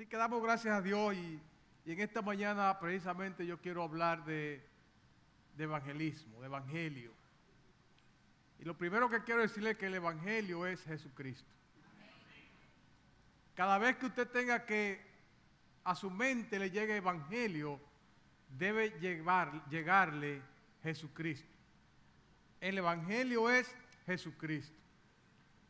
Así que damos gracias a Dios y en esta mañana precisamente yo quiero hablar de evangelismo, de evangelio. Y lo primero que quiero decirle es que el evangelio es Jesucristo. Cada vez que usted tenga que a su mente le llegue evangelio, debe llegarle Jesucristo. El evangelio es Jesucristo.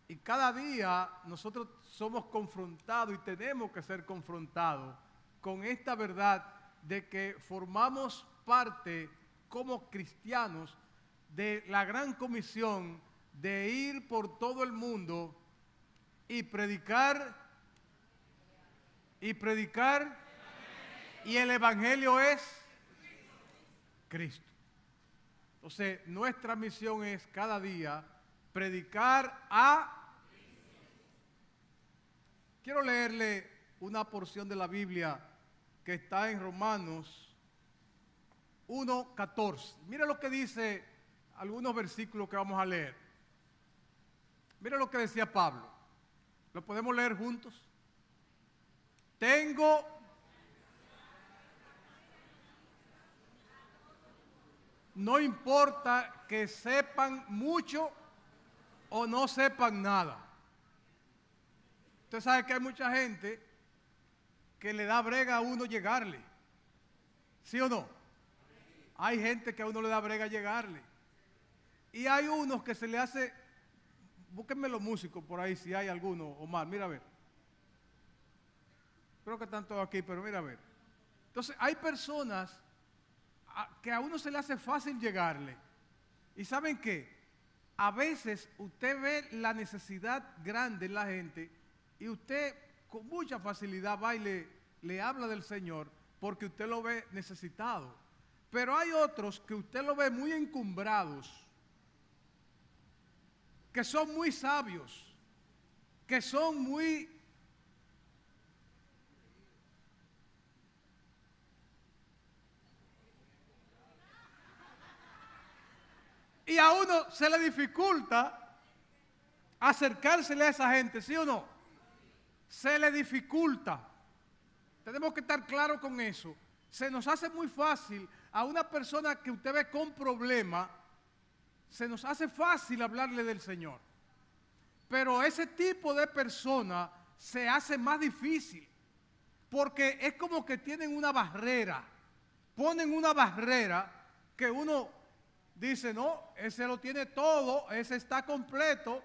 Y cada día nosotros somos confrontados y tenemos que ser confrontados con esta verdad de que formamos parte como cristianos de la gran comisión de ir por todo el mundo y predicar, y el evangelio es Cristo. Entonces, nuestra misión es cada día predicar a... Quiero leerle una porción de la Biblia que está en Romanos 1:14. Mira lo que dice algunos versículos que vamos a leer. Mira lo que decía Pablo. ¿Lo podemos leer juntos? No importa que sepan mucho o no sepan nada. Usted sabe que hay mucha gente que le da brega a uno llegarle. ¿Sí o no? Hay gente que a uno le da brega llegarle. Y hay unos que se le hace... Búsquenme los músicos por ahí si hay alguno. Omar, mira a ver. Creo que están todos aquí, pero mira a ver. Entonces hay personas que a uno se le hace fácil llegarle. ¿Y saben qué? A veces usted ve la necesidad grande en la gente y usted con mucha facilidad va y le habla del Señor porque usted lo ve necesitado. Pero hay otros que usted lo ve muy encumbrados, que son muy sabios, que son muy... Y a uno se le dificulta acercársele a esa gente, ¿sí o no? Se le dificulta. Tenemos que estar claros con eso. Se nos hace muy fácil a una persona que usted ve con problema, se nos hace fácil hablarle del Señor. Pero ese tipo de persona se hace más difícil, porque es como que tienen una barrera, ponen una barrera que uno dice, no, ese lo tiene todo, ese está completo,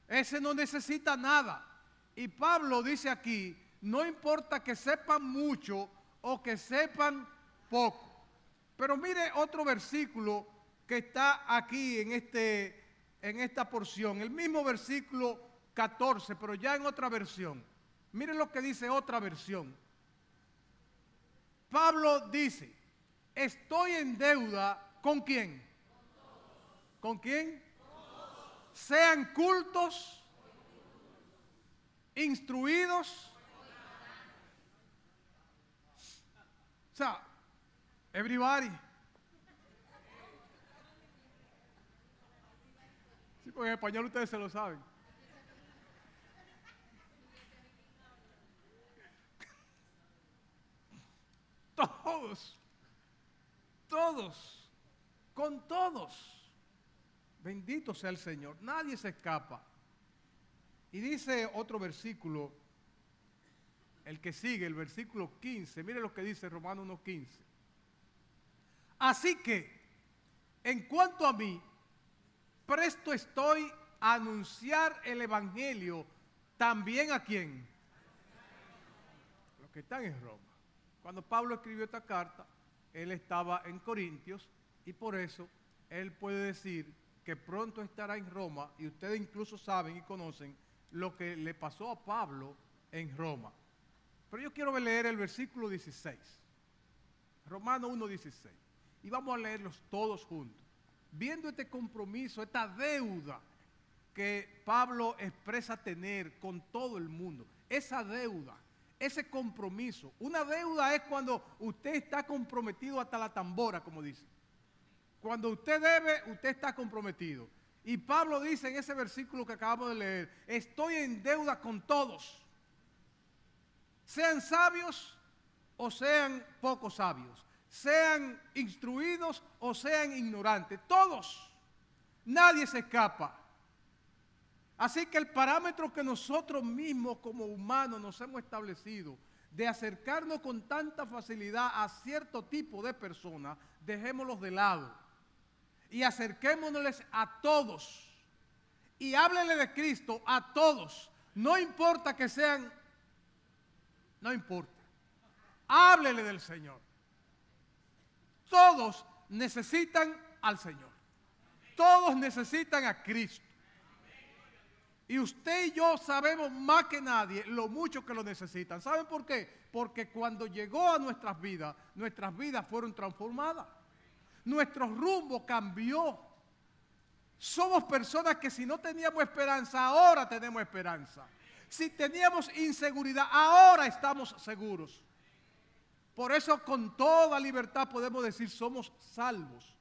ese no necesita nada. Y Pablo dice aquí, no importa que sepan mucho o que sepan poco. Pero mire otro versículo que está aquí en esta porción, el mismo versículo 14, pero ya en otra versión. Mire lo que dice otra versión. Pablo dice, estoy en deuda, ¿con quién? ¿Con quién? Sean cultos, instruidos. O sea, everybody. Sí, porque en español ustedes se lo saben. Todos, con todos. Bendito sea el Señor, nadie se escapa. Y dice otro versículo, el que sigue, el versículo 15, mire lo que dice Romanos 1:15. Así que, en cuanto a mí, presto estoy a anunciar el evangelio también a quién. Los que están en Roma. Cuando Pablo escribió esta carta, él estaba en Corintios y por eso él puede decir que pronto estará en Roma, y ustedes incluso saben y conocen lo que le pasó a Pablo en Roma. Pero yo quiero leer el versículo 16, Romanos 1:16, y vamos a leerlos todos juntos, viendo este compromiso, esta deuda que Pablo expresa tener con todo el mundo, esa deuda, ese compromiso. Una deuda es cuando usted está comprometido hasta la tambora, como dice. Cuando usted debe, usted está comprometido. Y Pablo dice en ese versículo que acabamos de leer, estoy en deuda con todos. sean sabios o sean poco sabios, sean instruidos o sean ignorantes, todos, nadie se escapa. Así que el parámetro que nosotros mismos como humanos nos hemos establecido de acercarnos con tanta facilidad a cierto tipo de personas, dejémoslos de lado y acerquémonos a todos y háblenle de Cristo a todos, no importa que sean, no importa, háblenle del Señor. Todos necesitan al Señor, todos necesitan a Cristo. Y usted y yo sabemos más que nadie lo mucho que lo necesitan. ¿Saben por qué? Porque cuando llegó a nuestras vidas fueron transformadas. Nuestro rumbo cambió. Somos personas que si no teníamos esperanza, ahora tenemos esperanza. Si teníamos inseguridad, ahora estamos seguros. Por eso con toda libertad podemos decir somos salvos.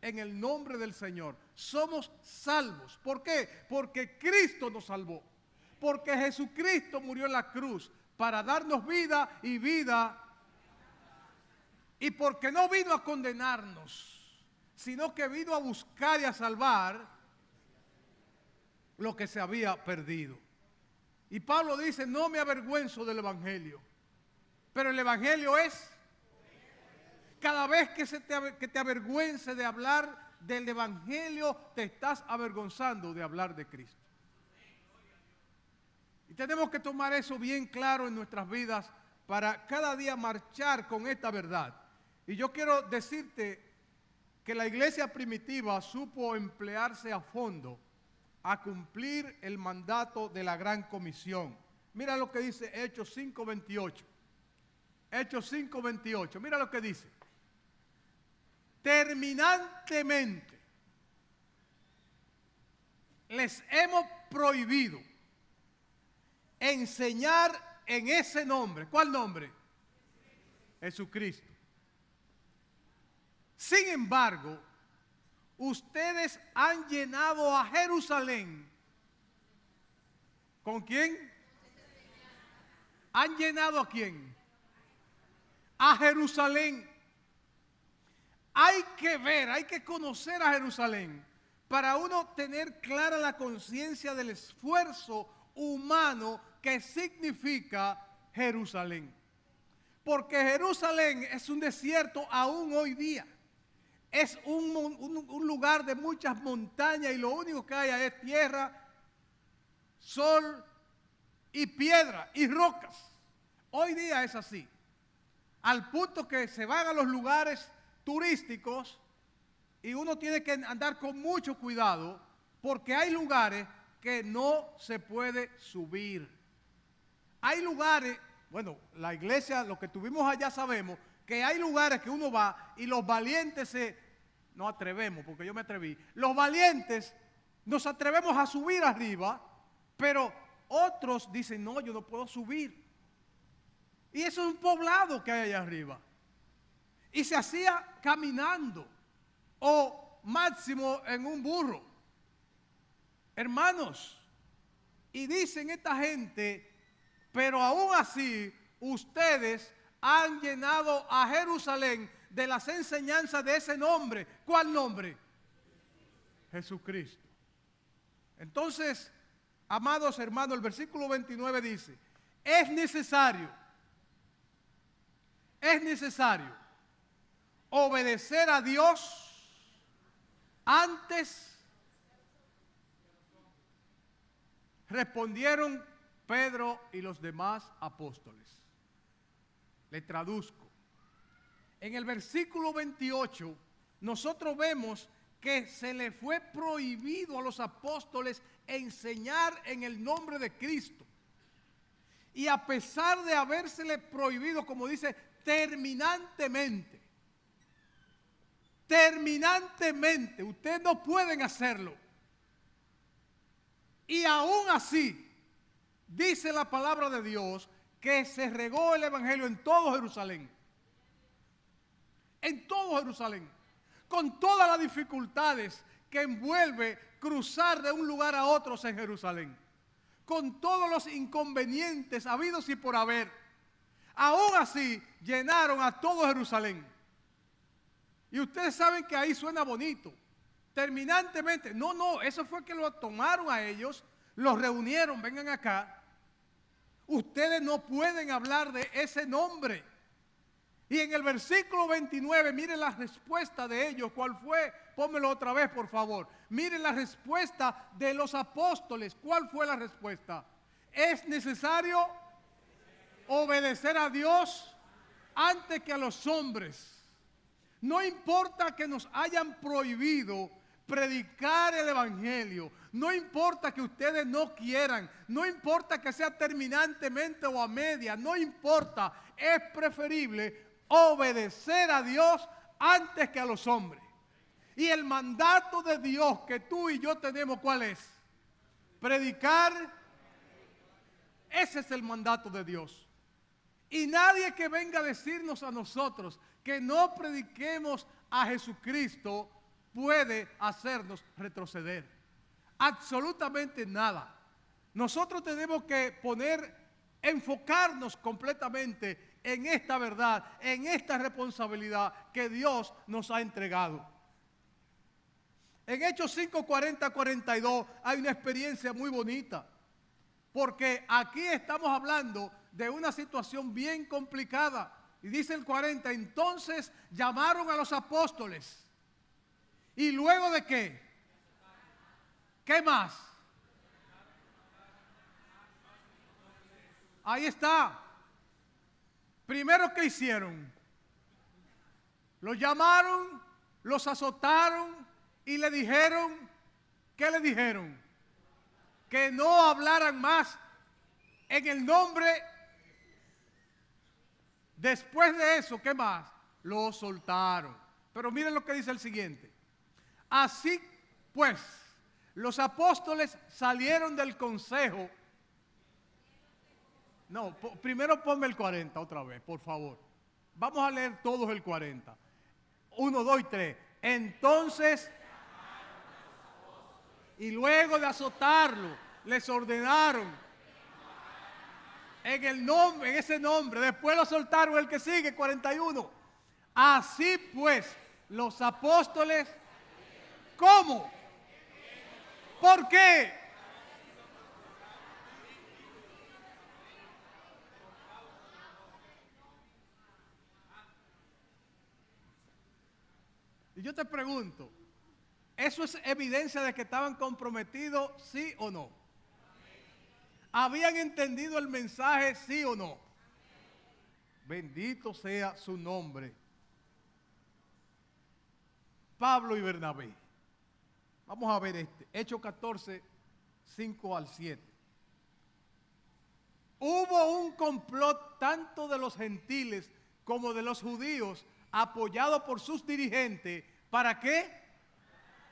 En el nombre del Señor, somos salvos. ¿Por qué? Porque Cristo nos salvó. Porque Jesucristo murió en la cruz para darnos vida y vida. Y porque no vino a condenarnos, sino que vino a buscar y a salvar lo que se había perdido. Y Pablo dice, no me avergüenzo del Evangelio. Pero el Evangelio es... Cada vez que te avergüence de hablar del Evangelio, te estás avergonzando de hablar de Cristo. Y tenemos que tomar eso bien claro en nuestras vidas para cada día marchar con esta verdad. Y yo quiero decirte que la iglesia primitiva supo emplearse a fondo a cumplir el mandato de la gran comisión. Mira lo que dice Hechos 5:28. Hechos 5:28. Mira lo que dice. Terminantemente les hemos prohibido enseñar en ese nombre. ¿Cuál nombre? Jesucristo. Sin embargo, ustedes han llenado a Jerusalén. ¿Con quién? ¿Han llenado a quién? A Jerusalén. Hay que ver, hay que conocer a Jerusalén para uno tener clara la conciencia del esfuerzo humano que significa Jerusalén. Porque Jerusalén es un desierto aún hoy día. Es un lugar de muchas montañas y lo único que hay es tierra, sol y piedra y rocas. Hoy día es así. Al punto que se van a los lugares turísticos y uno tiene que andar con mucho cuidado porque hay lugares que no se puede subir. Hay lugares, bueno, la iglesia, lo que tuvimos allá sabemos que hay lugares que uno va y los valientes no atrevemos, porque yo me atreví, los valientes nos atrevemos a subir arriba, pero otros dicen, no, yo no puedo subir. Y eso es un poblado que hay allá arriba. Y se hacía caminando o máximo en un burro. Hermanos, y dicen esta gente, pero aún así ustedes han llenado a Jerusalén de las enseñanzas de ese nombre. ¿Cuál nombre? Jesucristo. Entonces, amados hermanos, el versículo 29 dice, es necesario obedecer a Dios antes. Respondieron Pedro y los demás apóstoles. Le traduzco. En el versículo 28, nosotros vemos que se le fue prohibido a los apóstoles enseñar en el nombre de Cristo. Y a pesar de habérsele prohibido, como dice, terminantemente, ustedes no pueden hacerlo. Y aún así, dice la palabra de Dios, que se regó el evangelio en todo Jerusalén. En todo Jerusalén. Con todas las dificultades que envuelve cruzar de un lugar a otro en Jerusalén. Con todos los inconvenientes habidos y por haber. Aún así, llenaron a todo Jerusalén. Y ustedes saben que ahí suena bonito. Terminantemente. No, eso fue que lo tomaron a ellos, los reunieron, vengan acá. Ustedes no pueden hablar de ese nombre. Y en el versículo 29, miren la respuesta de ellos. ¿Cuál fue? Pónmelo otra vez, por favor. Miren la respuesta de los apóstoles. ¿Cuál fue la respuesta? Es necesario obedecer a Dios antes que a los hombres. No importa que nos hayan prohibido predicar el evangelio. No importa que ustedes no quieran. No importa que sea terminantemente o a media. No importa. Es preferible obedecer a Dios antes que a los hombres. Y el mandato de Dios que tú y yo tenemos, ¿cuál es? Predicar. Ese es el mandato de Dios. Y nadie que venga a decirnos a nosotros que no prediquemos a Jesucristo puede hacernos retroceder. Absolutamente nada. Nosotros tenemos que enfocarnos completamente en esta verdad, en esta responsabilidad que Dios nos ha entregado. En Hechos 5, 40, 42 hay una experiencia muy bonita, porque aquí estamos hablando de una situación bien complicada. Y dice el 40, entonces llamaron a los apóstoles. ¿Y luego de qué? ¿Qué más? Ahí está. Primero, ¿qué hicieron? Los llamaron, los azotaron y le dijeron, ¿qué le dijeron? Que no hablaran más en el nombre. Después de eso, ¿qué más? Lo soltaron. Pero miren lo que dice el siguiente. Así pues, los apóstoles salieron del consejo. No, primero ponme el 40 otra vez, por favor. Vamos a leer todos el 40. 1, 2 y 3. Entonces, y luego de azotarlo, les ordenaron en ese nombre. Después lo soltaron, el que sigue, 41. Así pues, los apóstoles, ¿cómo? ¿Por qué? Y yo te pregunto, ¿eso es evidencia de que estaban comprometidos, sí o no? ¿Habían entendido el mensaje, sí o no? Bendito sea su nombre. Pablo y Bernabé. Vamos a ver Hechos 14, 5 al 7. Hubo un complot tanto de los gentiles como de los judíos, apoyado por sus dirigentes. ¿Para qué?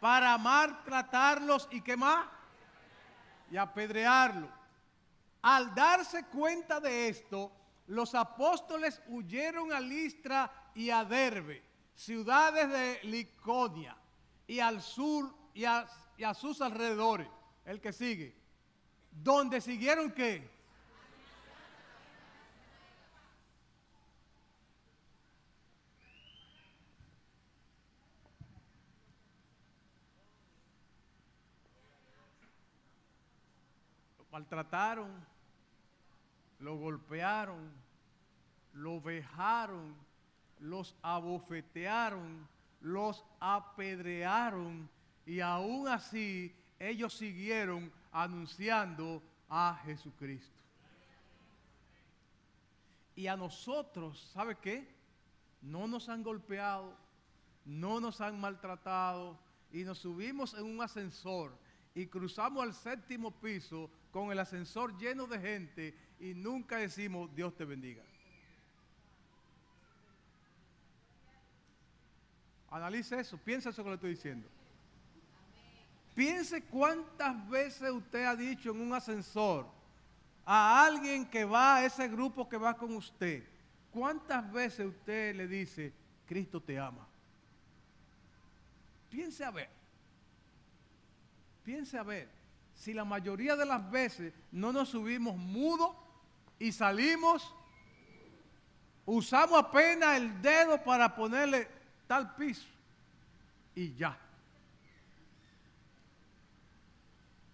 Para maltratarlos y ¿qué más? Y apedrearlos. Al darse cuenta de esto, los apóstoles huyeron a Listra y a Derbe, ciudades de Liconia, y al sur y a sus alrededores. El que sigue. ¿Dónde siguieron qué? Lo maltrataron, lo golpearon, lo vejaron, los abofetearon, los apedrearon y aún así ellos siguieron anunciando a Jesucristo. Y a nosotros, ¿sabe qué? No nos han golpeado, no nos han maltratado y nos subimos en un ascensor y cruzamos al 7º piso con el ascensor lleno de gente y nunca decimos Dios te bendiga. Analice eso, piensa eso que le estoy diciendo. Piense cuántas veces usted ha dicho en un ascensor a alguien que va, a ese grupo que va con usted, cuántas veces usted le dice, Cristo te ama. Piense a ver si la mayoría de las veces no nos subimos mudos y salimos Usamos apenas el dedo para ponerle tal piso y ya.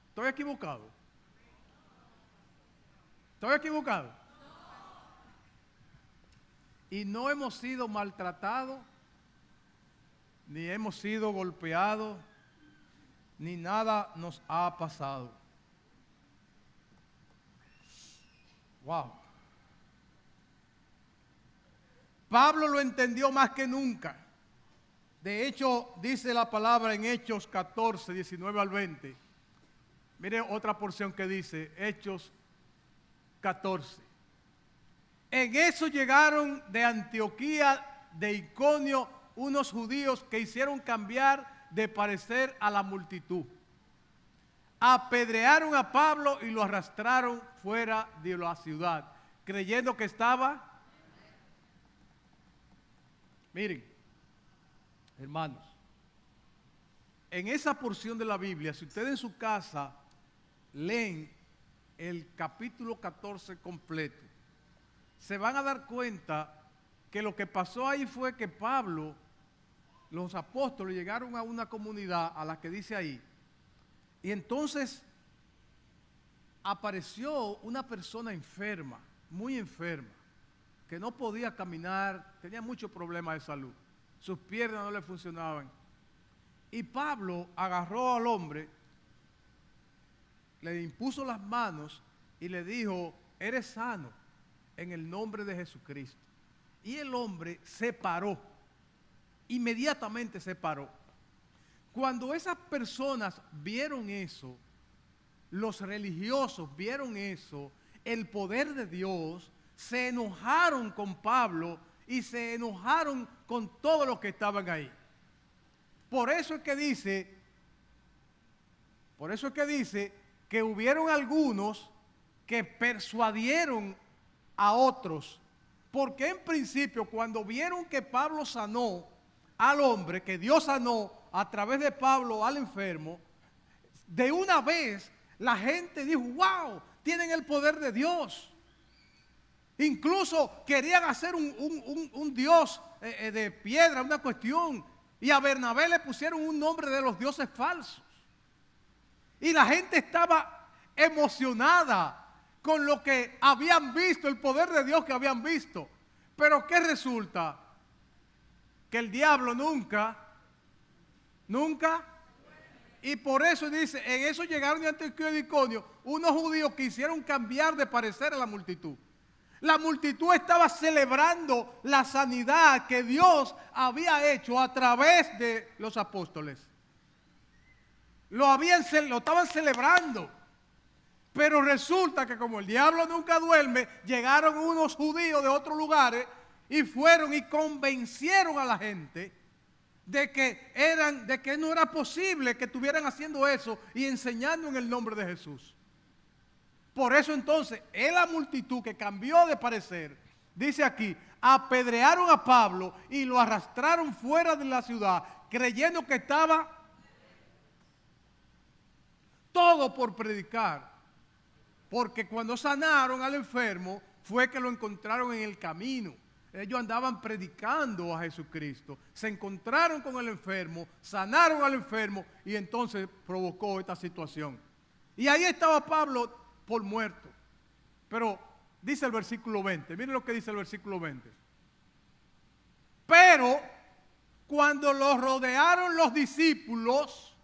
¿Estoy equivocado? ¿Estoy equivocado? Y no hemos sido maltratados, ni hemos sido golpeados, ni nada nos ha pasado. Wow. Pablo lo entendió más que nunca. De hecho, dice la palabra en Hechos 14, 19 al 20. Mire otra porción que dice, Hechos 14. En eso llegaron de Antioquía, de Iconio, unos judíos que hicieron cambiar de parecer a la multitud. Apedrearon a Pablo y lo arrastraron fuera de la ciudad, creyendo que estaba... Miren, hermanos, en esa porción de la Biblia, si ustedes en su casa leen el capítulo 14 completo, se van a dar cuenta que lo que pasó ahí fue que Pablo, los apóstoles llegaron a una comunidad a la que dice ahí, y entonces apareció una persona enferma, muy enferma, que no podía caminar, tenía muchos problemas de salud, sus piernas no le funcionaban. Y Pablo agarró al hombre, le impuso las manos y le dijo, eres sano en el nombre de Jesucristo. Y el hombre se paró, inmediatamente se paró. Cuando esas personas vieron eso, los religiosos vieron eso, el poder de Dios, se enojaron con Pablo y se enojaron con todos los que estaban ahí. Por eso es que dice que hubieron algunos que persuadieron a otros, porque en principio cuando vieron que Pablo sanó al hombre, que Dios sanó a través de Pablo al enfermo, de una vez la gente dijo, wow, tienen el poder de Dios. Incluso querían hacer un dios de piedra, una cuestión. Y a Bernabé le pusieron un nombre de los dioses falsos. Y la gente estaba emocionada con lo que habían visto, el poder de Dios que habían visto. Pero ¿qué resulta? Que el diablo nunca, y por eso dice, en eso llegaron de Antioquía y de Iconio unos judíos que hicieron cambiar de parecer a la multitud. La multitud estaba celebrando la sanidad que Dios había hecho a través de los apóstoles. Lo estaban celebrando. Pero resulta que como el diablo nunca duerme, llegaron unos judíos de otros lugares y fueron y convencieron a la gente de que no era posible que estuvieran haciendo eso y enseñando en el nombre de Jesús. Por eso entonces, en la multitud que cambió de parecer, dice aquí, apedrearon a Pablo y lo arrastraron fuera de la ciudad, creyendo que estaba todo por predicar. Porque cuando sanaron al enfermo, fue que lo encontraron en el camino. Ellos andaban predicando a Jesucristo, se encontraron con el enfermo, sanaron al enfermo y entonces provocó esta situación. Y ahí estaba Pablo por muerto. Pero dice el versículo 20, miren lo que dice el versículo 20. Pero cuando los rodearon los discípulos,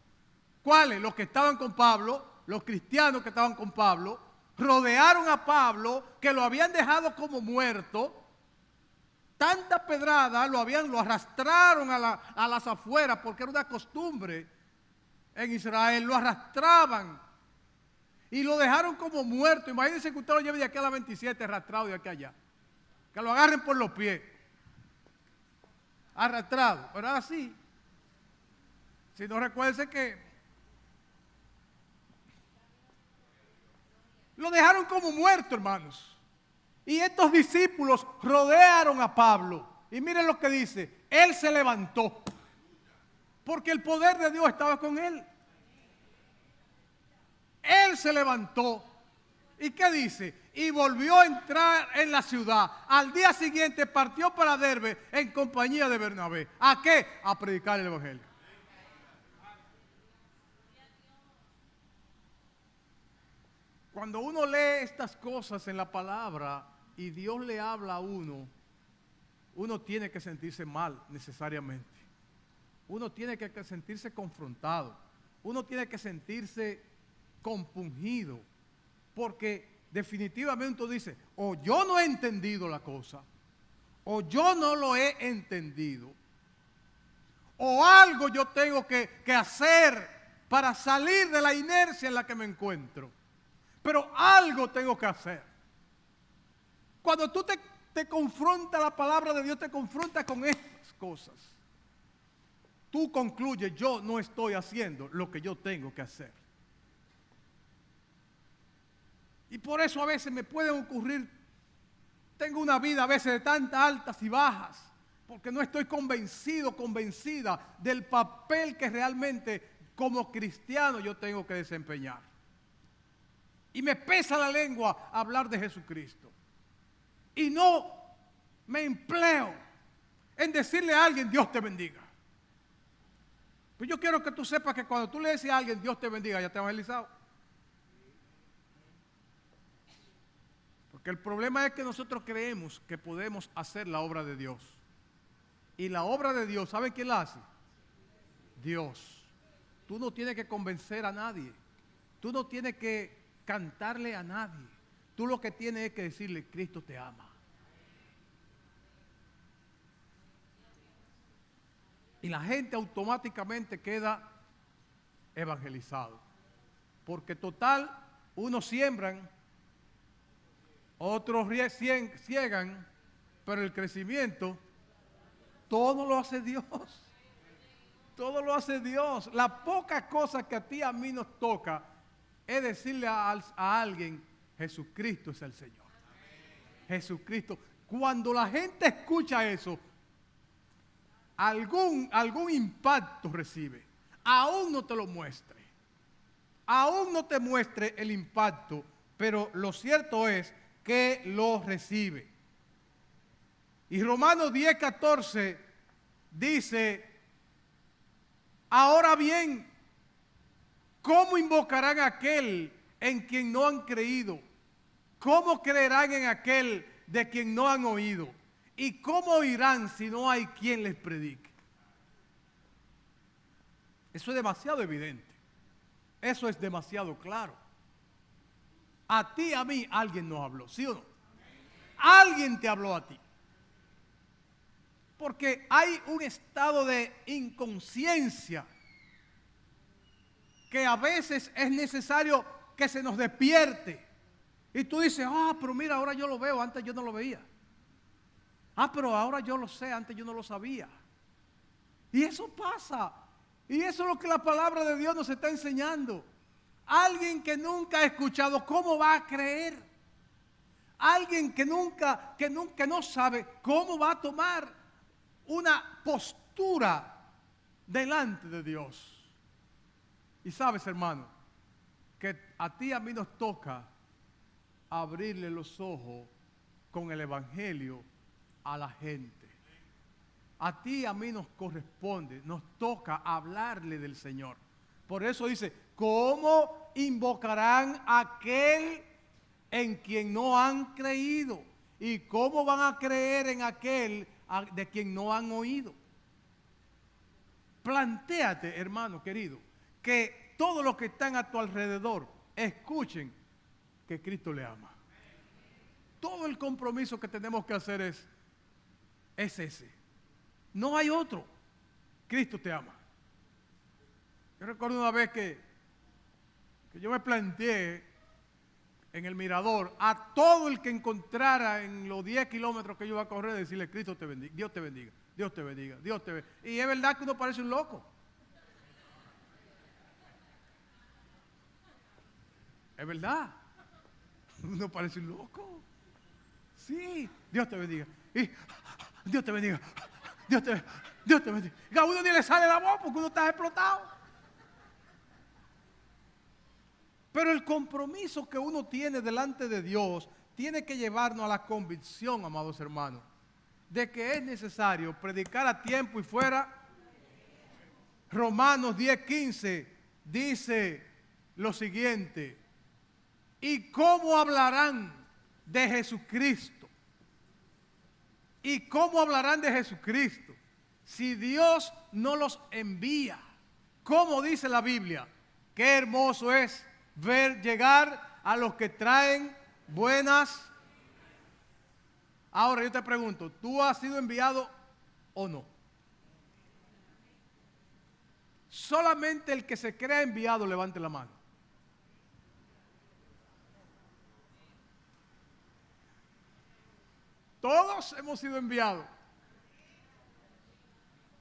¿cuáles? Los que estaban con Pablo, los cristianos que estaban con Pablo, rodearon a Pablo, que lo habían dejado como muerto. Tanta pedrada lo arrastraron a las afueras, porque era una costumbre en Israel, lo arrastraban y lo dejaron como muerto. Imagínense que usted lo lleve de aquí a la 27 arrastrado de aquí a allá, que lo agarren por los pies, arrastrado, pero así. Si no, recuérdense que lo dejaron como muerto, hermanos. Y estos discípulos rodearon a Pablo. Y miren lo que dice. Él se levantó. Porque el poder de Dios estaba con él. Él se levantó. ¿Y qué dice? Y volvió a entrar en la ciudad. Al día siguiente partió para Derbe en compañía de Bernabé. ¿A qué? A predicar el evangelio. Cuando uno lee estas cosas en la palabra y Dios le habla a uno, uno tiene que sentirse mal necesariamente. Uno tiene que sentirse confrontado. Uno tiene que sentirse compungido. Porque definitivamente uno dice, o yo no he entendido la cosa, o yo no lo he entendido, o algo yo tengo que hacer para salir de la inercia en la que me encuentro. Pero algo tengo que hacer. Cuando tú te confronta la palabra de Dios, te confronta con estas cosas. Tú concluyes, yo no estoy haciendo lo que yo tengo que hacer. Y por eso a veces me pueden ocurrir, tengo una vida a veces de tantas altas y bajas, porque no estoy convencido, convencida del papel que realmente como cristiano yo tengo que desempeñar. Y me pesa la lengua hablar de Jesucristo. Y no me empleo en decirle a alguien, Dios te bendiga. Pues yo quiero que tú sepas que cuando tú le dices a alguien, Dios te bendiga, ya te has evangelizado. Porque el problema es que nosotros creemos que podemos hacer la obra de Dios. Y la obra de Dios, ¿saben quién la hace? Dios. Tú no tienes que convencer a nadie. Tú no tienes que cantarle a nadie. Tú lo que tienes es que decirle, Cristo te ama. Y la gente automáticamente queda evangelizado. Porque total, unos siembran, otros ciegan, pero el crecimiento, todo lo hace Dios. Todo lo hace Dios. La poca cosa que a ti y a mí nos toca es decirle a alguien, Jesucristo es el Señor. Jesucristo. Cuando la gente escucha eso, algún impacto recibe. Aún no te lo muestre. Aún no te muestre el impacto, pero lo cierto es que lo recibe. Y Romanos 10:14 dice, ahora bien, ¿cómo invocarán a aquel en quien no han creído? ¿Cómo creerán en aquel de quien no han oído? ¿Y cómo oirán si no hay quien les predique? Eso es demasiado evidente. Eso es demasiado claro. A ti, a mí, alguien nos habló, ¿sí o no? Alguien te habló a ti. Porque hay un estado de inconsciencia que a veces es necesario que se nos despierte. Y tú dices, pero mira, ahora yo lo veo, antes yo no lo veía. Pero ahora yo lo sé, antes yo no lo sabía. Y eso pasa. Y eso es lo que la palabra de Dios nos está enseñando. Alguien que nunca ha escuchado, ¿cómo va a creer? Alguien que no sabe cómo va a tomar una postura delante de Dios. Y sabes, hermano, que a ti y a mí nos toca abrirle los ojos con el evangelio a la gente. A ti y a mí nos corresponde, nos toca hablarle del Señor. Por eso dice, ¿cómo invocarán a aquel en quien no han creído? ¿Y cómo van a creer en aquel de quien no han oído? Plantéate, hermano querido, que todos los que están a tu alrededor escuchen que Cristo le ama. Todo el compromiso que tenemos que hacer es ese. No hay otro. Cristo te ama. Yo recuerdo una vez que yo me planteé en el mirador a todo el que encontrara en los 10 kilómetros que yo iba a correr, decirle, Cristo te bendiga, Dios te bendiga, Dios te bendiga, Dios te bendiga. Y es verdad que uno parece un loco. Es verdad. Uno parece un loco. Sí, Dios te bendiga. Y Dios te bendiga. Dios te bendiga. Y a uno ni le sale la voz porque uno está explotado. Pero el compromiso que uno tiene delante de Dios tiene que llevarnos a la convicción, amados hermanos, de que es necesario predicar a tiempo y fuera. Romanos 10:15 dice lo siguiente: ¿y cómo hablarán de Jesucristo? ¿Y cómo hablarán de Jesucristo si Dios no los envía? ¿Cómo dice la Biblia? Qué hermoso es ver llegar a los que traen buenas. Ahora yo te pregunto, ¿tú has sido enviado o no? Solamente el que se crea enviado levante la mano. Todos hemos sido enviados.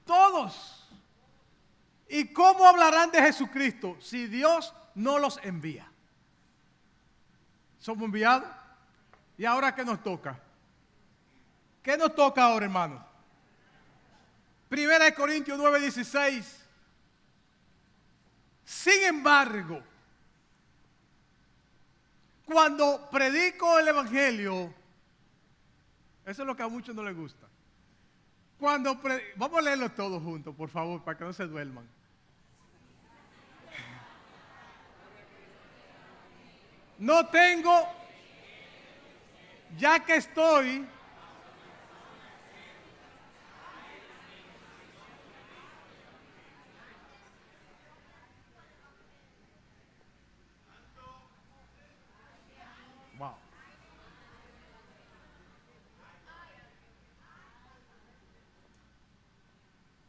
Todos. ¿Y cómo hablarán de Jesucristo si Dios no los envía? Somos enviados. ¿Y ahora qué nos toca? ¿Qué nos toca ahora, hermano? 1 Corintios 9:16. Sin embargo, cuando predico el Evangelio, eso es lo que a muchos no les gusta. Vamos a leerlo todos juntos, por favor, para que no se duerman. No tengo, ya que estoy, wow.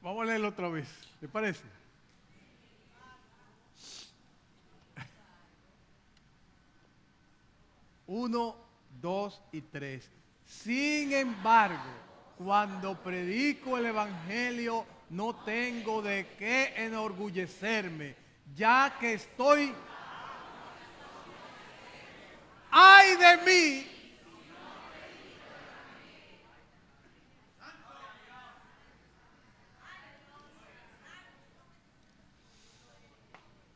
Vamos a leerlo otra vez, ¿le parece? Uno, dos y tres. Sin embargo, cuando predico el Evangelio, no tengo de qué enorgullecerme, ya que estoy. ¡Ay de mí!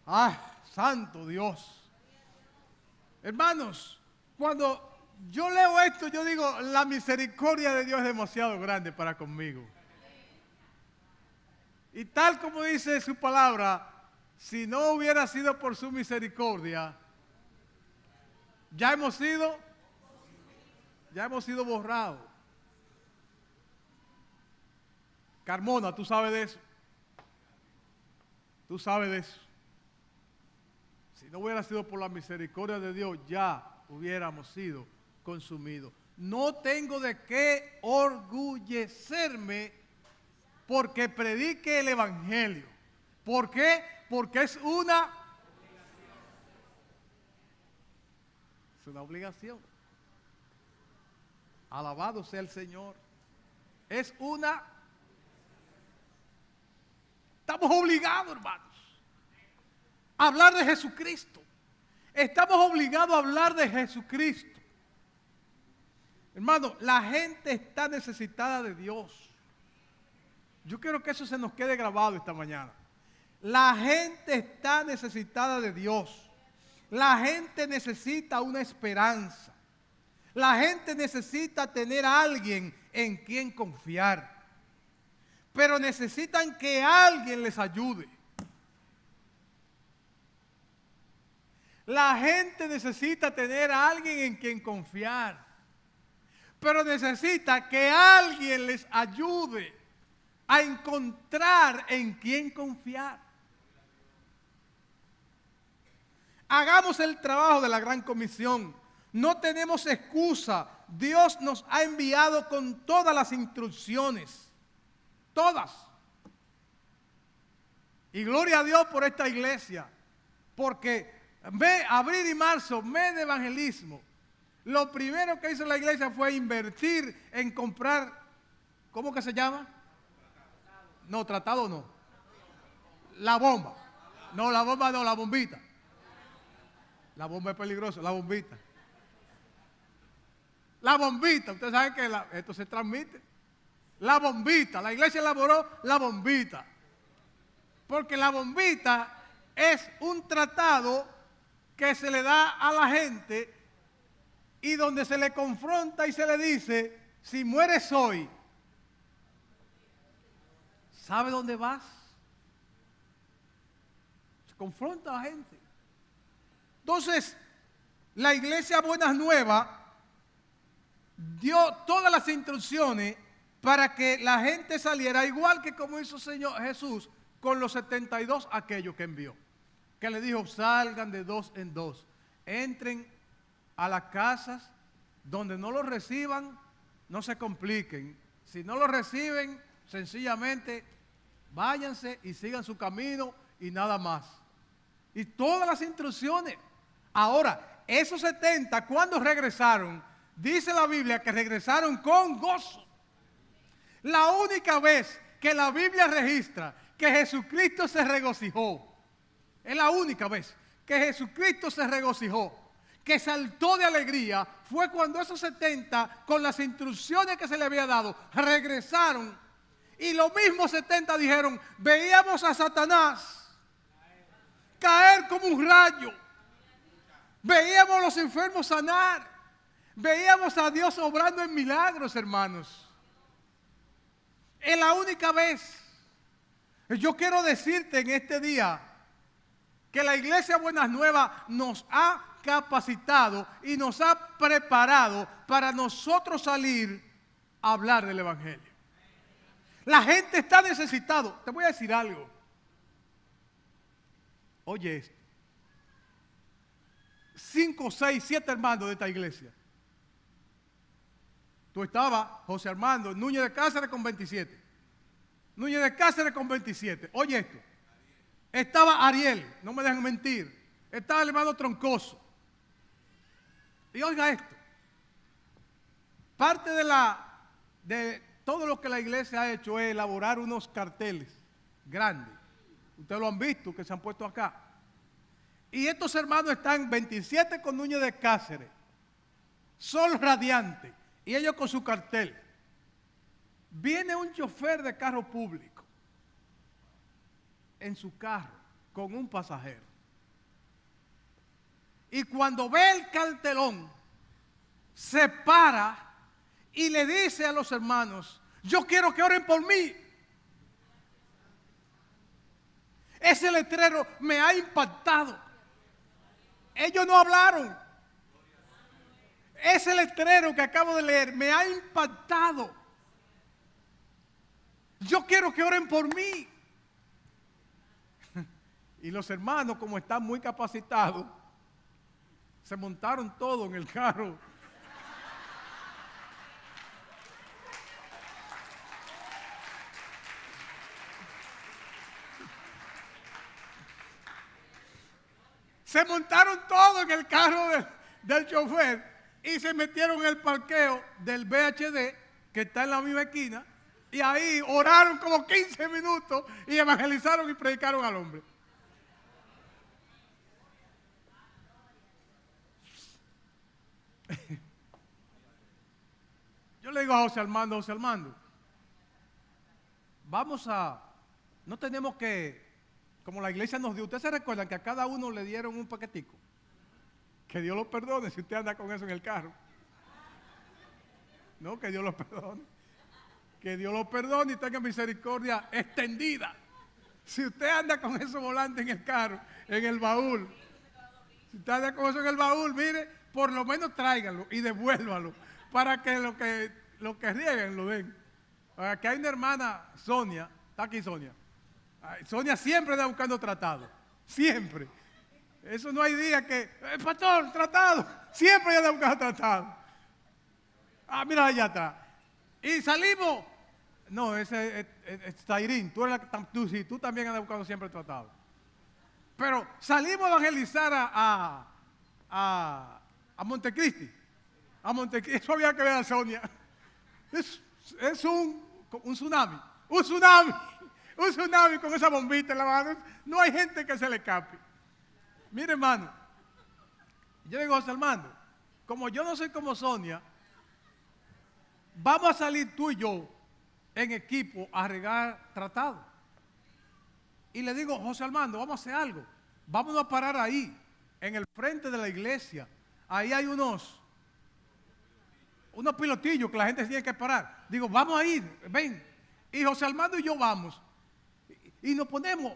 ¡Ah, santo Dios! Hermanos, cuando yo leo esto, yo digo, la misericordia de Dios es demasiado grande para conmigo. Y tal como dice su palabra, si no hubiera sido por su misericordia, ya hemos sido borrados. Carmona, tú sabes de eso. Tú sabes de eso. Si no hubiera sido por la misericordia de Dios, ya hubiéramos sido consumidos. No tengo de qué orgullecerme porque predique el Evangelio. ¿Por qué? Porque es una obligación. Alabado sea el Señor. Estamos obligados, hermanos, a hablar de Jesucristo. Estamos obligados a hablar de Jesucristo. Hermano, la gente está necesitada de Dios. Yo quiero que eso se nos quede grabado esta mañana. La gente está necesitada de Dios. La gente necesita una esperanza. La gente necesita tener a alguien en quien confiar. Pero necesitan que alguien les ayude. La gente necesita tener a alguien en quien confiar. Pero necesita que alguien les ayude a encontrar en quien confiar. Hagamos el trabajo de la gran comisión. No tenemos excusa. Dios nos ha enviado con todas las instrucciones. Todas. Y gloria a Dios por esta iglesia. Porque abril y marzo, mes de evangelismo, lo primero que hizo la iglesia fue invertir en comprar, ¿cómo que se llama? No, tratado no. La bomba. No, la bomba no, la bombita. La bomba es peligrosa, la bombita. La bombita, ustedes saben que esto se transmite. La bombita, la iglesia elaboró la bombita. Porque la bombita es un tratado que se le da a la gente y donde se le confronta y se le dice, si mueres hoy, ¿sabe dónde vas? Se confronta a la gente. Entonces, la iglesia Buenas Nuevas dio todas las instrucciones para que la gente saliera, igual que como hizo el Señor Jesús con los 72 aquellos que envió. Que le dijo, salgan de dos en dos, entren a las casas donde no los reciban, no se compliquen. Si no los reciben, sencillamente váyanse y sigan su camino y nada más. Y todas las instrucciones. Ahora, esos 70, cuando regresaron, dice la Biblia que regresaron con gozo. La única vez que la Biblia registra que Jesucristo se regocijó, es la única vez que Jesucristo se regocijó, que saltó de alegría, fue cuando esos 70, con las instrucciones que se le había dado, regresaron. Y los mismos 70 dijeron, veíamos a Satanás caer como un rayo, veíamos a los enfermos sanar, veíamos a Dios obrando en milagros, hermanos. Es la única vez. Yo quiero decirte en este día que la iglesia Buenas Nuevas nos ha capacitado y nos ha preparado para nosotros salir a hablar del Evangelio. La gente está necesitado. Te voy a decir algo. Oye esto. 5, 6, 7 hermanos de esta iglesia. Tú estabas, José Armando, Núñez de Cáceres con 27. Núñez de Cáceres con 27. Oye esto. Estaba Ariel, no me dejan mentir. Estaba el hermano Troncoso. Y oiga esto. Parte de todo lo que la iglesia ha hecho es elaborar unos carteles grandes. Ustedes lo han visto, que se han puesto acá. Y estos hermanos están 27 con Núñez de Cáceres, sol radiante, y ellos con su cartel. Viene un chofer de carro público en su carro con un pasajero. Y cuando ve el cartelón, se para y le dice a los hermanos, yo quiero que oren por mí. Ese letrero me ha impactado. Ellos no hablaron. Ese letrero que acabo de leer me ha impactado. Yo quiero que oren por mí. Y los hermanos, como están muy capacitados, se montaron todos en el carro. Se montaron todos en el carro del chofer y se metieron en el parqueo del VHD que está en la misma esquina y ahí oraron como 15 minutos y evangelizaron y predicaron al hombre. Yo le digo a José Armando, no tenemos que, como la iglesia nos dio, ustedes se recuerdan que a cada uno le dieron un paquetico. Que Dios lo perdone si usted anda con eso en el carro. No, que Dios lo perdone. Que Dios lo perdone y tenga misericordia extendida. Si usted anda con esos volantes en el carro, en el baúl, si usted anda con eso en el baúl, mire, por lo menos tráiganlo y devuélvalo para que lo que rieguen lo den. Aquí hay una hermana, Sonia, está aquí Sonia. Sonia siempre anda buscando tratado, siempre. Eso no hay día que, pastor, tratado, siempre anda buscando tratado. Ah, mira, allá está. Y salimos, no, ese es Tairín, tú también andas buscando siempre tratado. Pero salimos a evangelizar a Montecristi. Eso había que ver a Sonia. Es un tsunami. Un tsunami con esa bombita en la mano. No hay gente que se le escape. Mire, hermano. Yo digo, José Armando, como yo no soy como Sonia, vamos a salir tú y yo en equipo a regar tratado. Y le digo, José Armando, vamos a hacer algo. Vámonos a parar ahí. en el frente de la iglesia. Ahí hay unos pilotillos que la gente tiene que parar. Digo, vamos a ir, ven. Y José Armando y yo vamos. Y nos ponemos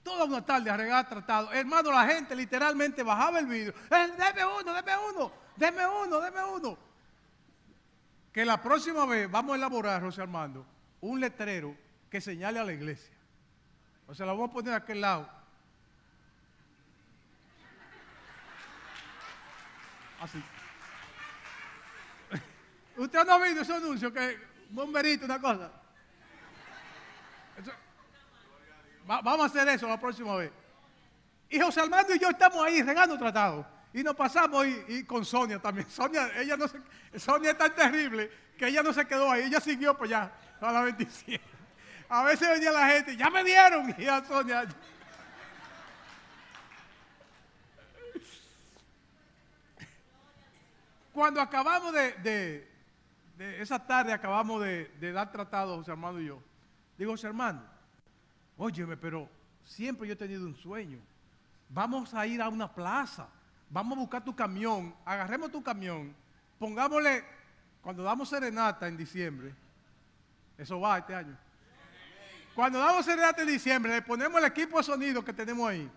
toda una tarde a regar tratado. Hermano, la gente literalmente bajaba el vidrio. Deme uno, deme uno, deme uno, deme uno. Que la próxima vez vamos a elaborar, José Armando, un letrero que señale a la iglesia. O sea, la vamos a poner a aquel lado. Así. ¿Usted no ha visto ese anuncio que bomberito, una cosa? Eso, vamos a hacer eso la próxima vez. Y José Armando y yo estamos ahí regando tratados. Y nos pasamos y con Sonia también. Sonia es tan terrible que ella no se quedó ahí. Ella siguió por allá a la 27. A veces venía la gente, ya me dieron. Y a Sonia. Cuando acabamos de esa tarde, acabamos de dar tratado, José Armando y yo. Digo, José Armando, óyeme, pero siempre yo he tenido un sueño. Vamos a ir a una plaza. Vamos a buscar tu camión, agarremos tu camión, pongámosle, cuando damos serenata en diciembre, eso va este año. Cuando damos serenata en diciembre, le ponemos el equipo de sonido que tenemos ahí.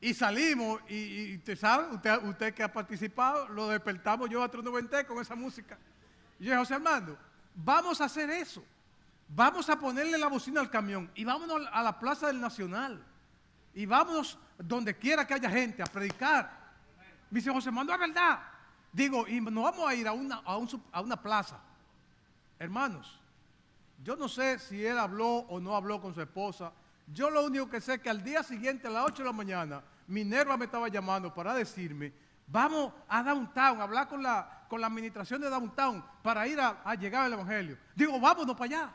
Y salimos, y usted sabe, usted que ha participado, lo despertamos yo a 390 con esa música. Y yo dije, José Armando, vamos a hacer eso. Vamos a ponerle la bocina al camión y vámonos a la Plaza del Nacional. Y vámonos donde quiera que haya gente a predicar. Me dice, José Armando, es verdad. Digo, y nos vamos a ir a una plaza. Hermanos, yo no sé si él habló o no habló con su esposa. Yo lo único que sé es que al día siguiente, a las 8 de la mañana, Minerva me estaba llamando para decirme, vamos a Downtown, a hablar con la administración de Downtown para ir a llegar al Evangelio. Digo, vámonos para allá.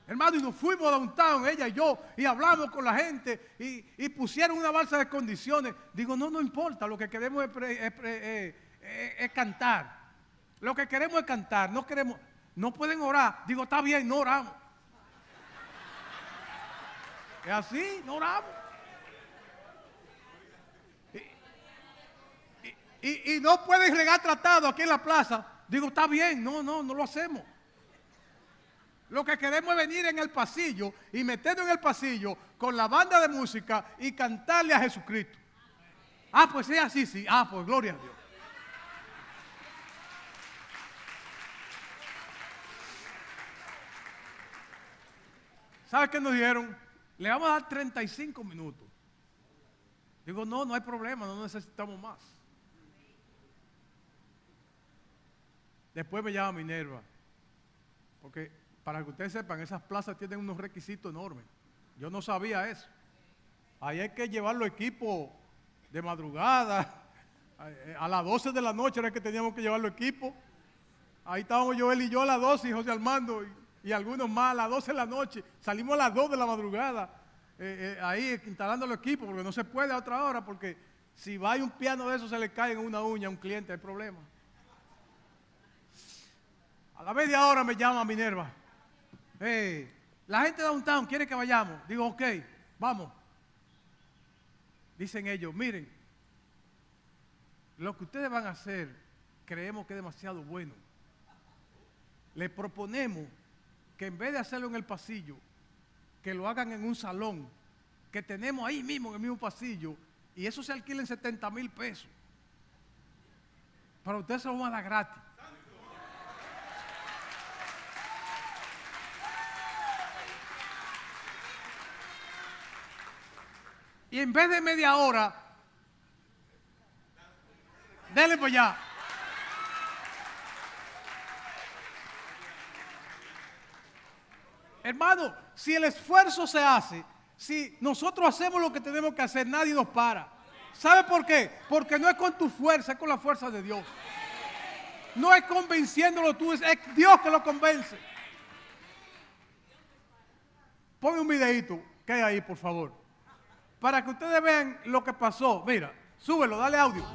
Hermano, y nos fuimos a Downtown, ella y yo, y hablamos con la gente, y pusieron una balsa de condiciones. Digo, no importa, lo que queremos es cantar. Lo que queremos es cantar, no pueden orar. Digo, está bien, no oramos. Es así, no oramos. Y no pueden regar tratado aquí en la plaza. Digo, está bien, no lo hacemos. Lo que queremos es venir en el pasillo y meternos en el pasillo con la banda de música y cantarle a Jesucristo. Ah, pues es así, sí. Ah, pues gloria a Dios. ¿Sabe qué nos dijeron? Le vamos a dar 35 minutos. Digo, no hay problema, no necesitamos más. Después me llama Minerva, porque para que ustedes sepan, esas plazas tienen unos requisitos enormes. Yo no sabía eso. Ahí hay que llevar los equipos de madrugada. A las 12 de la noche era que teníamos que llevar los equipos. Ahí estábamos Joel y yo a las 12 y José Armando y algunos más a las 12 de la noche. Salimos a las 2 de la madrugada ahí instalando los equipos, porque no se puede a otra hora, porque si va y un piano de eso se le cae en una uña a un cliente, hay problema. A la media hora me llama Minerva. La gente de Downtown quiere que vayamos. Digo, ok, vamos. Dicen ellos, miren, lo que ustedes van a hacer creemos que es demasiado bueno. Les proponemos que en vez de hacerlo en el pasillo, que lo hagan en un salón que tenemos ahí mismo, en el mismo pasillo, y eso se alquila en 70,000 pesos. Para ustedes se lo van a dar gratis. Y en vez de media hora, dele por allá. Hermano, si el esfuerzo se hace, si nosotros hacemos lo que tenemos que hacer, nadie nos para. ¿Sabe por qué? Porque no es con tu fuerza, es con la fuerza de Dios. No es convenciéndolo tú, es Dios que lo convence. Ponme un videito que hay ahí, por favor, para que ustedes vean lo que pasó. Mira, súbelo, dale audio.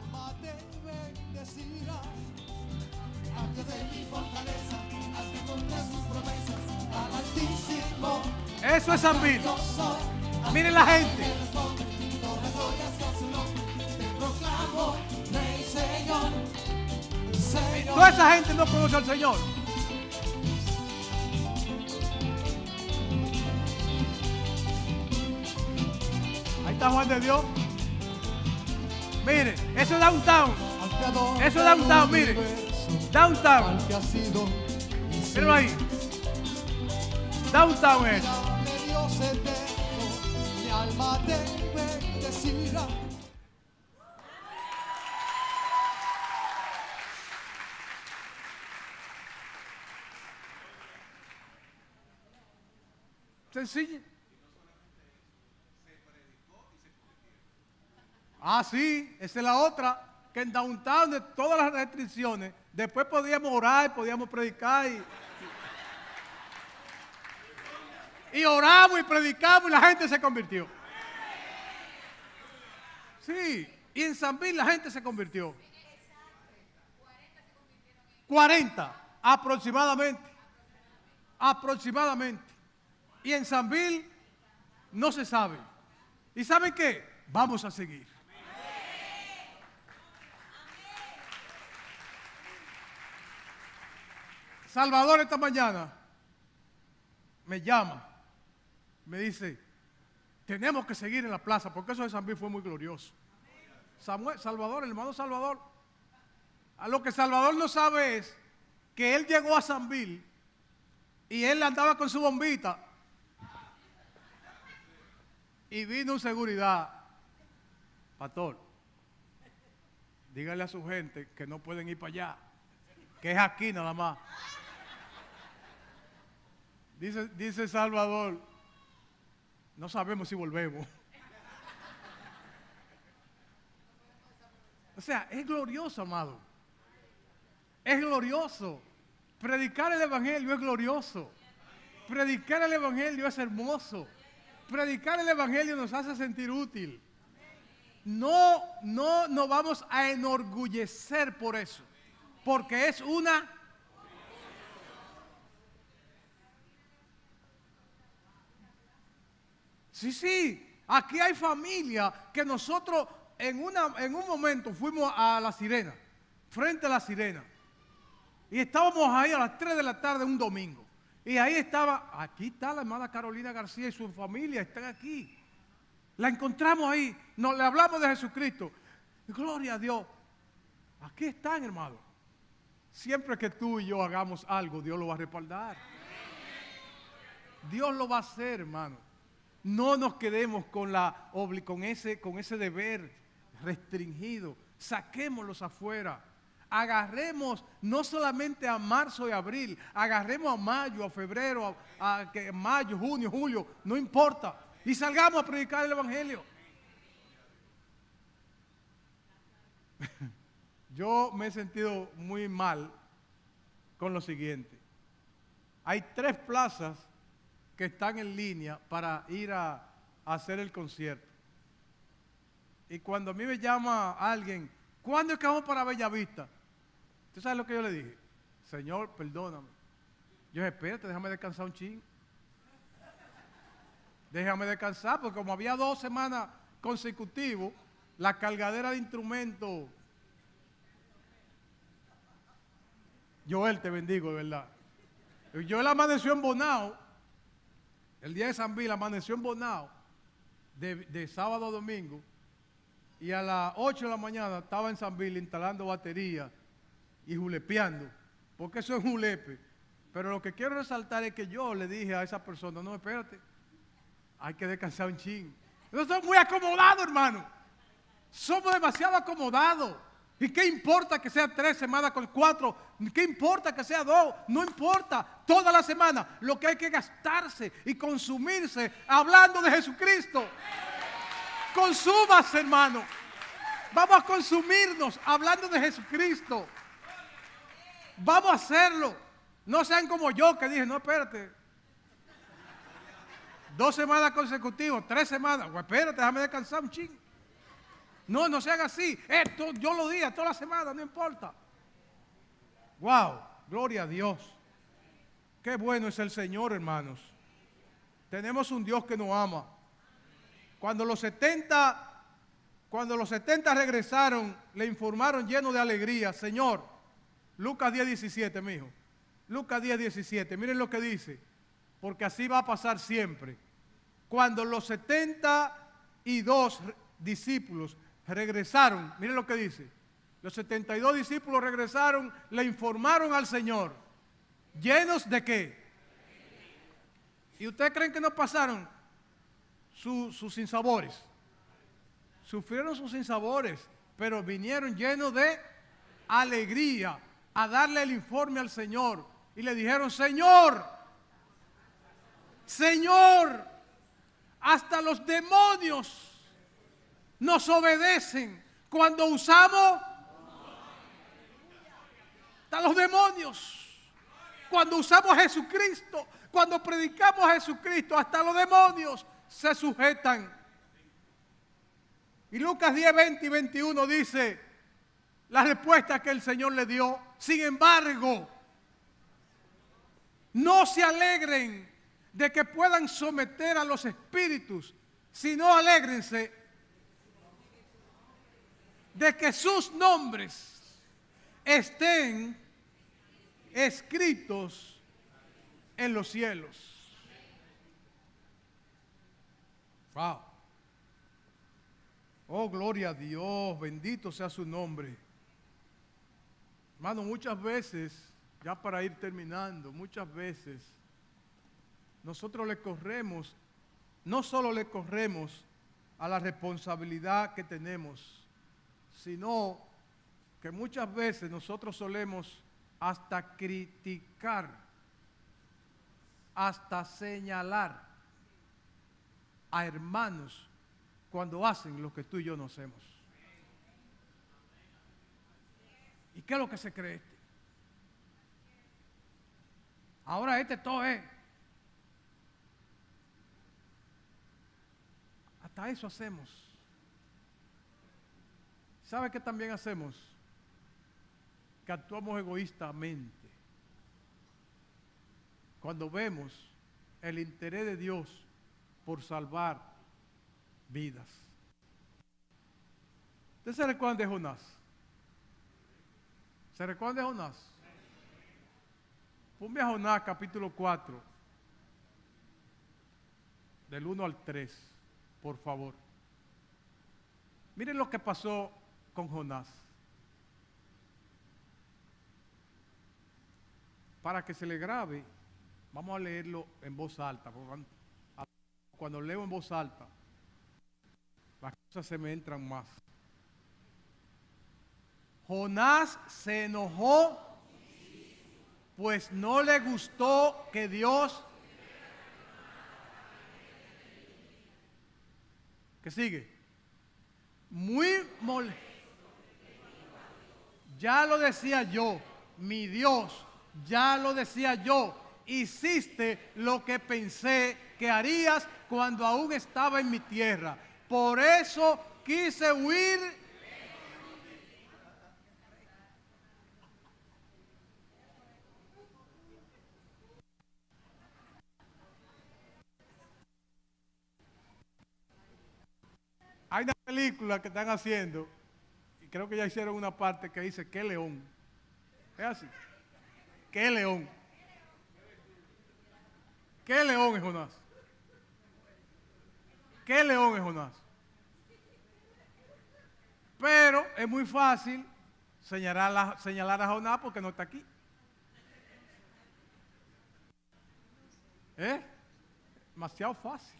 Eso es San Vito. Miren la gente. Toda esa gente no conoce al Señor. Ahí está Juan de Dios. Mire, eso es downtown. Eso es downtown, mire. Downtown. Míralo ahí. Downtown es. Mi alma te bendecirá. Sencillo. Ah, sí, esa es la otra. Que en downtown de todas las restricciones, después podíamos orar, podíamos predicar y oramos y predicamos y la gente se convirtió. Sí, y en San Bill la gente se convirtió. 40 aproximadamente. Aproximadamente. Y en San Bill no se sabe. ¿Y saben qué? Vamos a seguir. Salvador esta mañana me llama, me dice, tenemos que seguir en la plaza, porque eso de San Bill fue muy glorioso. Salvador, el hermano Salvador, a lo que Salvador no sabe es que él llegó a San Bill y él andaba con su bombita y vino un seguridad. Pastor, dígale a su gente que no pueden ir para allá, que es aquí nada más. Dice Salvador, no sabemos si volvemos. O sea, es glorioso, amado. Es glorioso. Predicar el Evangelio es glorioso. Predicar el Evangelio es hermoso. Predicar el Evangelio nos hace sentir útil. No vamos a enorgullecer por eso, porque es una... Sí, aquí hay familia que nosotros en un momento fuimos a La Sirena, frente a La Sirena, y estábamos ahí a las 3 de la tarde un domingo, y ahí estaba, aquí está la hermana Carolina García y su familia, están aquí. La encontramos ahí, le hablamos de Jesucristo. Gloria a Dios. Aquí están, hermano. Siempre que tú y yo hagamos algo, Dios lo va a respaldar. Dios lo va a hacer, hermano. No nos quedemos con ese deber restringido. Saquémoslos afuera. Agarremos no solamente a marzo y abril, agarremos a mayo, a febrero, a mayo, junio, julio, no importa. Y salgamos a predicar el Evangelio. Yo me he sentido muy mal con lo siguiente. Hay 3 plazas que están en línea para ir a hacer el concierto. Y cuando a mí me llama alguien, ¿cuándo es que vamos para Bellavista? ¿Tú sabes lo que yo le dije? Señor, perdóname. Yo dije, espérate, déjame descansar un chin. Déjame descansar, porque como había 2 semanas consecutivas, la cargadera de instrumentos. Joel, te bendigo, de verdad. Joel amaneció en Bonao, el día de San Bill amaneció en Bonao, de sábado a domingo, y a las 8 de la mañana estaba en San Bill instalando batería y julepeando, porque eso es julepe. Pero lo que quiero resaltar es que yo le dije a esa persona, no, espérate, hay que descansar un chin. Nosotros somos muy acomodados, hermano. Somos demasiado acomodados. ¿Y qué importa que sea 3 semanas con 4? ¿Qué importa que sea 2? No importa. Toda la semana lo que hay que gastarse y consumirse hablando de Jesucristo. Consúmase, hermano. Vamos a consumirnos hablando de Jesucristo. Vamos a hacerlo. No sean como yo que dije, no, espérate. 2 semanas consecutivas, 3 semanas. Pues espérate, déjame descansar un chingo. No sean así. Esto yo lo dije toda la semana, no importa. Wow, gloria a Dios. Qué bueno es el Señor, hermanos. Tenemos un Dios que nos ama. Cuando los 70 regresaron, le informaron lleno de alegría, Señor, Lucas 10:17, mijo. Lucas 10:17. Miren lo que dice. Porque así va a pasar siempre. Cuando los 72 discípulos regresaron, miren lo que dice. Los 72 discípulos regresaron, le informaron al Señor. ¿Llenos de qué? ¿Y ustedes creen que no pasaron sus sinsabores? Sufrieron sus sinsabores, pero vinieron llenos de alegría a darle el informe al Señor. Y le dijeron, Señor, Señor, hasta los demonios nos obedecen cuando usamos, hasta los demonios, cuando usamos a Jesucristo, cuando predicamos a Jesucristo, hasta los demonios se sujetan. Y Lucas 10, 20 y 21 dice la respuesta que el Señor le dio. Sin embargo, no se alegren de que puedan someter a los espíritus, sino alégrense de que sus nombres estén escritos en los cielos. Wow. Oh, gloria a Dios, bendito sea su nombre. Hermano, muchas veces, ya para ir terminando, muchas veces nosotros le corremos, no solo le corremos a la responsabilidad que tenemos, sino que muchas veces nosotros solemos hasta criticar, hasta señalar a hermanos cuando hacen lo que tú y yo no hacemos. ¿Y qué es lo que se cree este? Ahora este todo es. Hasta eso hacemos. ¿Sabe qué también hacemos? Que actuamos egoístamente. Cuando vemos el interés de Dios por salvar vidas. ¿Ustedes se recuerdan de Jonás? ¿Se recuerdan de Jonás? Ponme a Jonás capítulo 4, del 1 al 3, por favor. Miren lo que pasó con Jonás. Para que se le grabe, vamos a leerlo en voz alta. Cuando leo en voz alta, las cosas se me entran más. Jonás se enojó, pues no le gustó que Dios... ¿Qué sigue? Muy molesto. Ya lo decía yo, mi Dios, ya lo decía yo. Hiciste lo que pensé que harías cuando aún estaba en mi tierra. Por eso quise huir. Hay una película que están haciendo, y creo que ya hicieron una parte que dice, ¿qué león? Es así. ¿Qué león? ¿Qué león es Jonás? ¿Qué león es Jonás? Pero es muy fácil señalar a Jonás porque no está aquí. Demasiado fácil.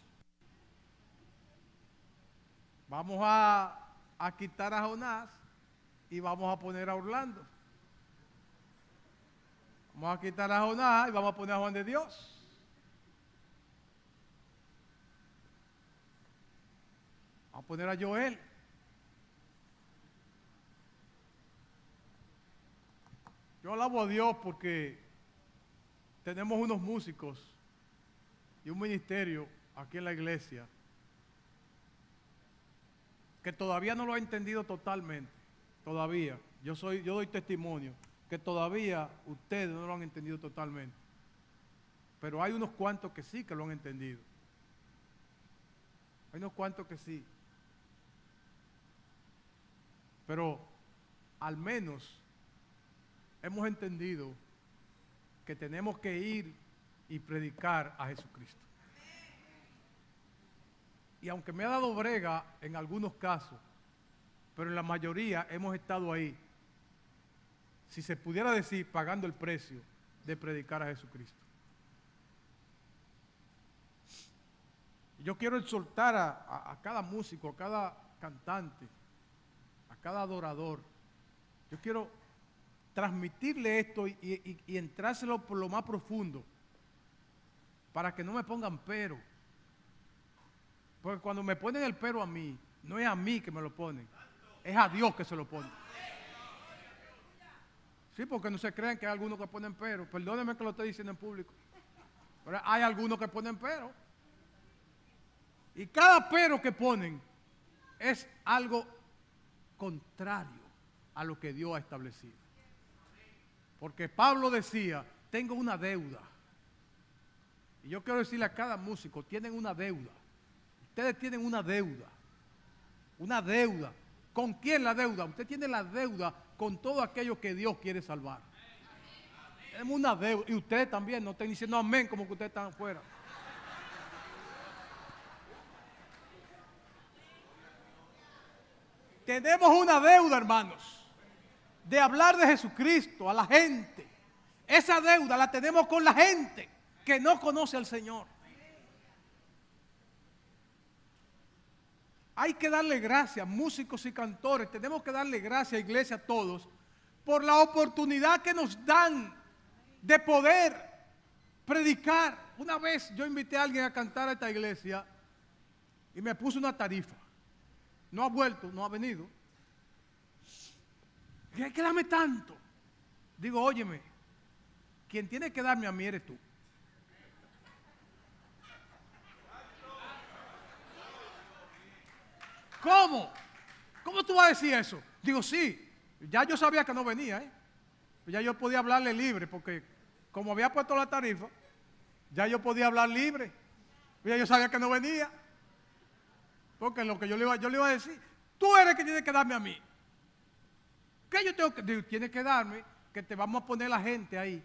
Vamos a quitar a Jonás y vamos a poner a Orlando. Vamos a quitar a Jonás y vamos a poner a Juan de Dios. Vamos a poner a Joel. Yo alabo a Dios porque tenemos unos músicos y un ministerio aquí en la iglesia que todavía no lo ha entendido totalmente. Todavía. Yo doy testimonio que todavía ustedes no lo han entendido totalmente. Pero hay unos cuantos que sí que lo han entendido. Hay unos cuantos que sí. Pero al menos hemos entendido que tenemos que ir y predicar a Jesucristo. Y aunque me ha dado brega en algunos casos, pero en la mayoría hemos estado ahí, si se pudiera decir, pagando el precio de predicar a Jesucristo. Yo quiero exhortar a cada músico, a cada cantante, a cada adorador. Yo quiero transmitirle esto y entrárselo por lo más profundo, para que no me pongan pero. Porque cuando me ponen el pero a mí, no es a mí que me lo ponen, es a Dios que se lo pone. Sí, porque no se creen que hay algunos que ponen pero. Perdónenme que lo estoy diciendo en público, pero hay algunos que ponen pero. Y cada pero que ponen es algo contrario a lo que Dios ha establecido. Porque Pablo decía, tengo una deuda. Y yo quiero decirle a cada músico, tienen una deuda. Ustedes tienen una deuda. Una deuda. ¿Con quién la deuda? Usted tiene la deuda con todo aquello que Dios quiere salvar. Tenemos una deuda. Y ustedes también, no estén diciendo amén como que ustedes están afuera. Tenemos una deuda, hermanos, de hablar de Jesucristo a la gente. Esa deuda la tenemos con la gente que no conoce al Señor. Hay que darle gracias, músicos y cantores, tenemos que darle gracias, iglesia, a todos, por la oportunidad que nos dan de poder predicar. Una vez yo invité a alguien a cantar a esta iglesia y me puso una tarifa. No ha vuelto, no ha venido. Y hay que darme tanto. Digo, óyeme, quien tiene que darme a mí eres tú. ¿Cómo? ¿Cómo tú vas a decir eso? Digo, sí, ya yo sabía que no venía, ya yo podía hablarle libre, porque como había puesto la tarifa, ya yo podía hablar libre. Ya yo sabía que no venía. Porque lo que yo le iba a decir, tú eres el que tiene que darme a mí. ¿Qué yo tengo que decir? Tienes que darme, que te vamos a poner la gente ahí,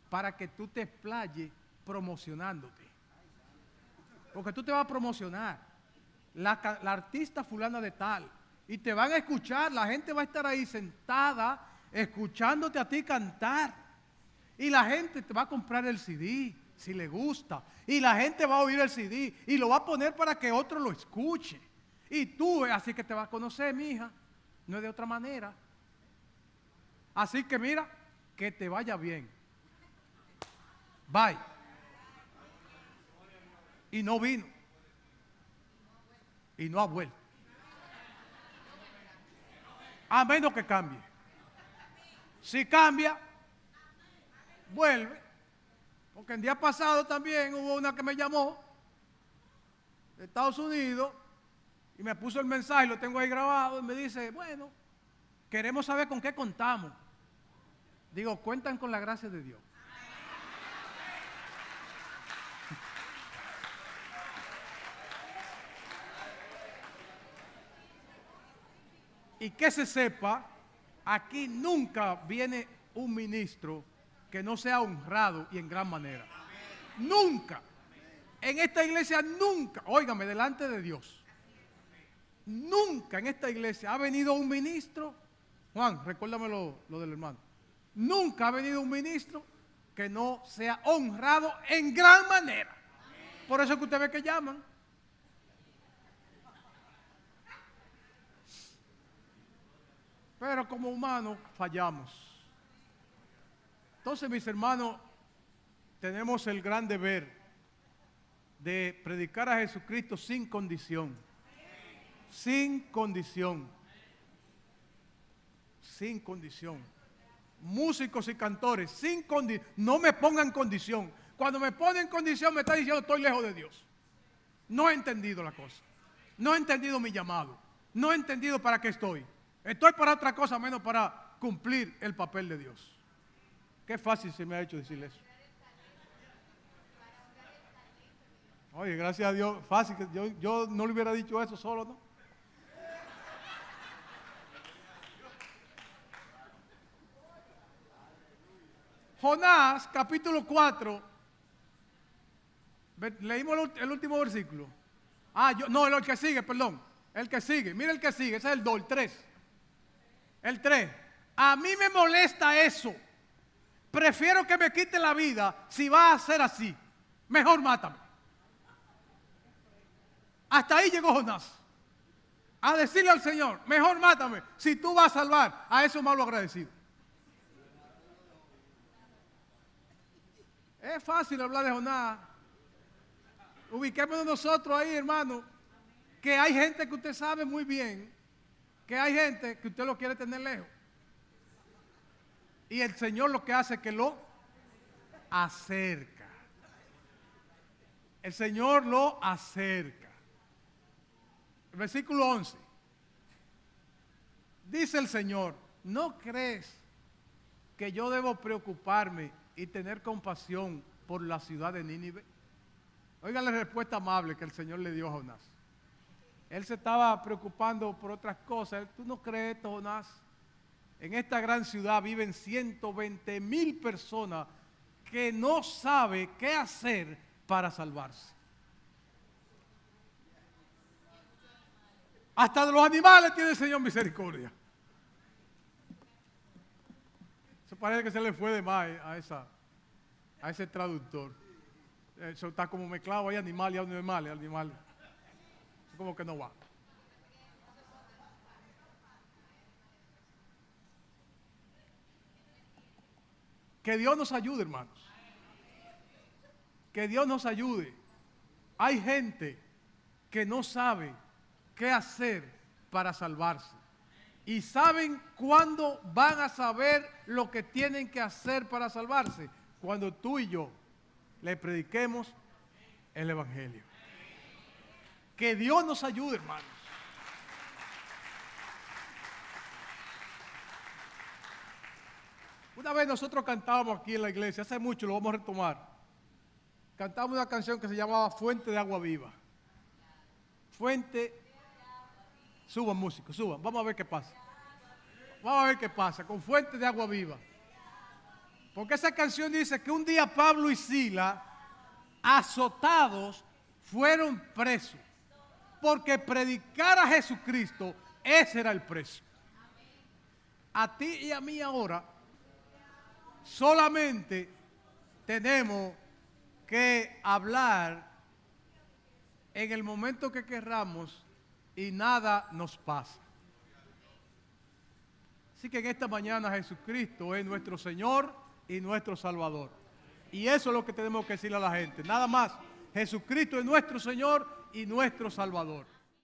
para que tú te explayes promocionándote. Porque tú te vas a promocionar. La artista fulana de tal. Y te van a escuchar, la gente va a estar ahí sentada, escuchándote a ti cantar. Y la gente te va a comprar el CD, si le gusta. Y la gente va a oír el CD y lo va a poner para que otro lo escuche. Y tú, así que te vas a conocer, mi hija. No es de otra manera. Así que mira, que te vaya bien. Bye. Y no vino. Y no ha vuelto. A menos que cambie. Si cambia, vuelve. Porque el día pasado también hubo una que me llamó de Estados Unidos y me puso el mensaje, lo tengo ahí grabado, y me dice, bueno, queremos saber con qué contamos. Digo, cuentan con la gracia de Dios. Y que se sepa, aquí nunca viene un ministro que no sea honrado y en gran manera. Nunca. En esta iglesia nunca, óigame, delante de Dios, nunca en esta iglesia ha venido un ministro, Juan, recuérdame lo del hermano, nunca ha venido un ministro que no sea honrado en gran manera. Por eso es que usted ve que llaman. Pero como humanos fallamos. Entonces, mis hermanos, tenemos el gran deber de predicar a Jesucristo sin condición. Sin condición. Sin condición. Músicos y cantores, sin condición. No me pongan condición. Cuando me ponen condición me está diciendo estoy lejos de Dios. No he entendido la cosa. No he entendido mi llamado. No he entendido para qué estoy. Estoy para otra cosa menos para cumplir el papel de Dios. Qué fácil se me ha hecho decirle eso. Oye, gracias a Dios, fácil, que yo no le hubiera dicho eso solo, ¿no? Jonás, capítulo 4, leímos el último versículo. No, el que sigue, perdón. El que sigue, mira el que sigue, ese es el 2, el 3. El 3. A mí me molesta eso. Prefiero que me quite la vida si va a ser así. Mejor mátame. Hasta ahí llegó Jonás. A decirle al Señor, mejor mátame si tú vas a salvar a esos malos agradecidos. Es fácil hablar de Jonás. Ubiquémonos nosotros ahí, hermano, que hay gente que usted sabe muy bien, que hay gente que usted lo quiere tener lejos. Y el Señor lo que hace es que lo acerca. El Señor lo acerca. El versículo 11. Dice el Señor, ¿no crees que yo debo preocuparme y tener compasión por la ciudad de Nínive? Oiga la respuesta amable que el Señor le dio a Jonás. Él se estaba preocupando por otras cosas. ¿Tú no crees esto, Jonás? En esta gran ciudad viven 120,000 personas que no saben qué hacer para salvarse. Hasta de los animales tiene el Señor misericordia. Eso parece que se le fue de más a ese traductor. Eso está como mezclado, hay animales y animales. Eso como que no va. Que Dios nos ayude, hermanos. Que Dios nos ayude. Hay gente que no sabe qué hacer para salvarse. Y saben cuándo van a saber lo que tienen que hacer para salvarse. Cuando tú y yo le prediquemos el Evangelio. Que Dios nos ayude, hermanos. Una vez nosotros cantábamos aquí en la iglesia, hace mucho, lo vamos a retomar. Cantábamos una canción que se llamaba Fuente de Agua Viva. Suban músicos, suban, vamos a ver qué pasa. Vamos a ver qué pasa con Fuente de Agua Viva. Porque esa canción dice que un día Pablo y Silas, azotados, fueron presos. Porque predicar a Jesucristo, ese era el precio. A ti y a mí ahora, solamente tenemos que hablar en el momento que querramos y nada nos pasa. Así que en esta mañana Jesucristo es nuestro Señor y nuestro Salvador. Y eso es lo que tenemos que decirle a la gente. Nada más, Jesucristo es nuestro Señor y nuestro Salvador.